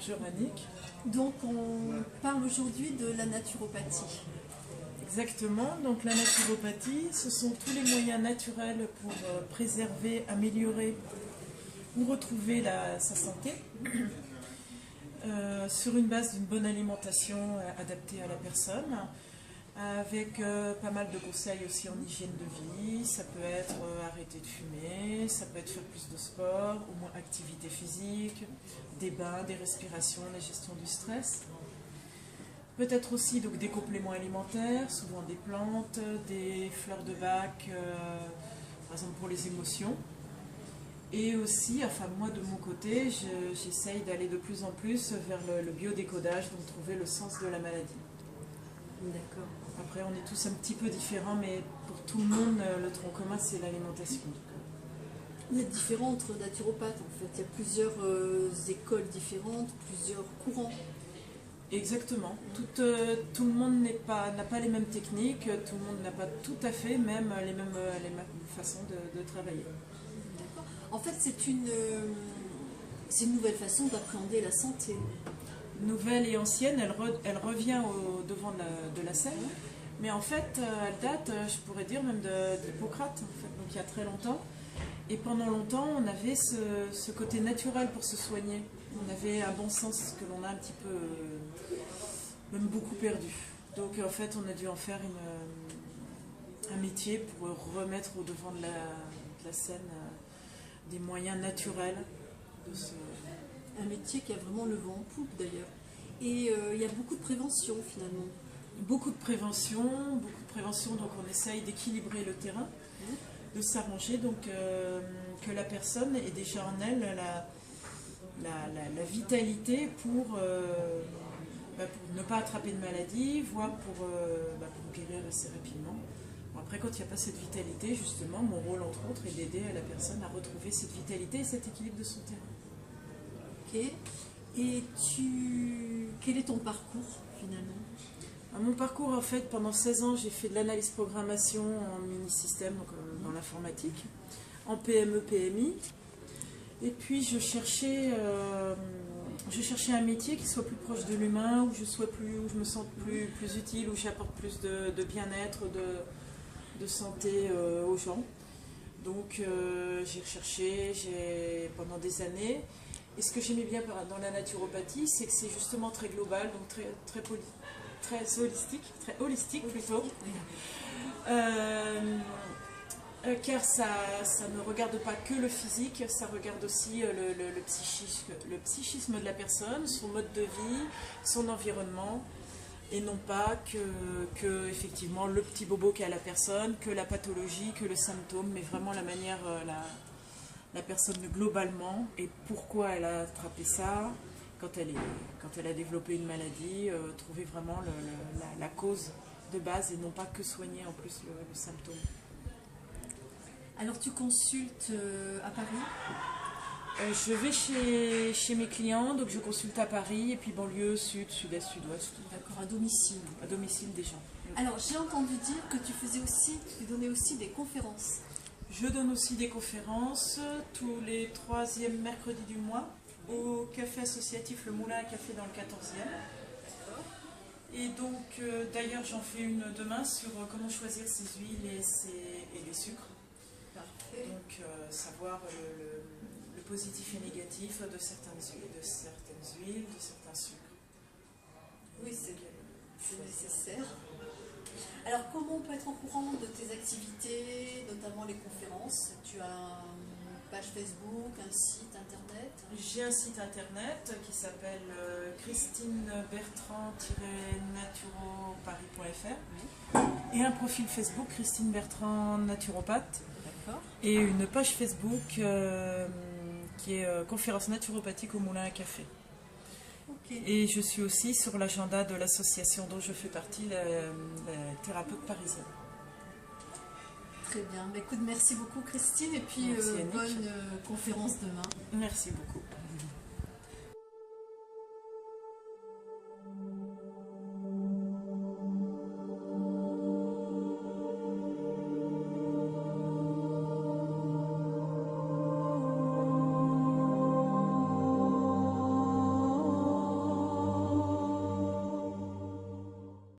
Bonjour Annick. Donc on parle aujourd'hui de la naturopathie. Exactement, donc la naturopathie, ce sont tous les moyens naturels pour préserver, améliorer ou retrouver sa santé sur une base d'une bonne alimentation adaptée à la personne, avec pas mal de conseils aussi en hygiène de vie. Ça peut être arrêter de fumer, ça peut être faire plus de sport, au moins activité physique, des bains, des respirations, la gestion du stress. Peut-être aussi donc, des compléments alimentaires, souvent des plantes, des fleurs de bac, par exemple pour les émotions. Et aussi, enfin moi de mon côté, j'essaye d'aller de plus en plus vers le biodécodage, donc trouver le sens de la maladie. D'accord. Après, on est tous un petit peu différents, mais pour tout le monde, le tronc commun, c'est l'alimentation. Il y a différentes naturopathes en fait. Il y a plusieurs écoles différentes, plusieurs courants. Exactement. Tout le monde n'a pas les mêmes techniques, tout le monde n'a pas tout à fait même les mêmes façons de travailler. D'accord. En fait, c'est une nouvelle façon d'appréhender la santé. Nouvelle et ancienne, elle revient au devant de la scène, mais en fait, elle date, je pourrais dire, même d'Hippocrate, en fait, donc il y a très longtemps. Et pendant longtemps, on avait ce côté naturel pour se soigner. On avait un bon sens que l'on a un petit peu, même beaucoup perdu. Donc en fait, on a dû en faire un métier pour remettre au devant de la scène des moyens naturels de se... Un métier qui a vraiment le vent en poupe d'ailleurs. Et il y a beaucoup de prévention finalement. Beaucoup de prévention, donc on essaye d'équilibrer le terrain, de s'arranger, donc que la personne ait déjà en elle la vitalité pour ne pas attraper de maladie, voire pour guérir assez rapidement. Bon, après, quand il n'y a pas cette vitalité, justement, mon rôle entre autres est d'aider la personne à retrouver cette vitalité et cet équilibre de son terrain. Ok. Et quel est ton parcours finalement? Mon parcours, en fait, pendant 16 ans, j'ai fait de l'analyse programmation en mini-système, donc dans l'informatique, en PME, PMI. Et puis, je cherchais un métier qui soit plus proche de l'humain, où je me sente plus utile, où j'apporte plus de bien-être, de santé aux gens. Donc, j'ai recherché pendant des années. Et ce que j'aimais bien dans la naturopathie, c'est que c'est justement très global, donc très holistique plutôt. Car ça ne regarde pas que le physique, ça regarde aussi le psychisme de la personne, son mode de vie, son environnement, et non pas que effectivement le petit bobo qu'a la personne, que la pathologie, que le symptôme, mais vraiment la manière, la personne globalement, et pourquoi elle a attrapé ça, quand elle a développé une maladie, trouver vraiment la cause de base et non pas que soigner en plus le symptôme. Alors tu consultes à Paris? Je vais chez mes clients, donc je consulte à Paris, et puis banlieue, sud, sud-est, sud-ouest. D'accord, à domicile. À domicile des gens. Alors j'ai entendu dire que tu donnais aussi des conférences. Je donne aussi des conférences tous les 3e mercredis du mois au café associatif Le Moulin à Café dans le 14e. Et donc d'ailleurs j'en fais une demain sur comment choisir ses huiles et les sucres. Parfait. Donc savoir le positif et négatif de certaines huiles, de certains sucres. Oui, c'est nécessaire. Alors comment on peut être au courant de tes activités, notamment les conférences? Tu as une page Facebook, un site internet? J'ai un site internet qui s'appelle christinebertrand-naturoparis.fr et un profil Facebook Christine Bertrand naturopathe. D'accord. Et une page Facebook qui est conférence naturopathique au Moulin à Café. Okay. Et je suis aussi sur l'agenda de l'association dont je fais partie, la thérapeute parisienne. Très bien. Écoute, merci beaucoup Christine et puis Merci, bonne conférence demain. Merci beaucoup.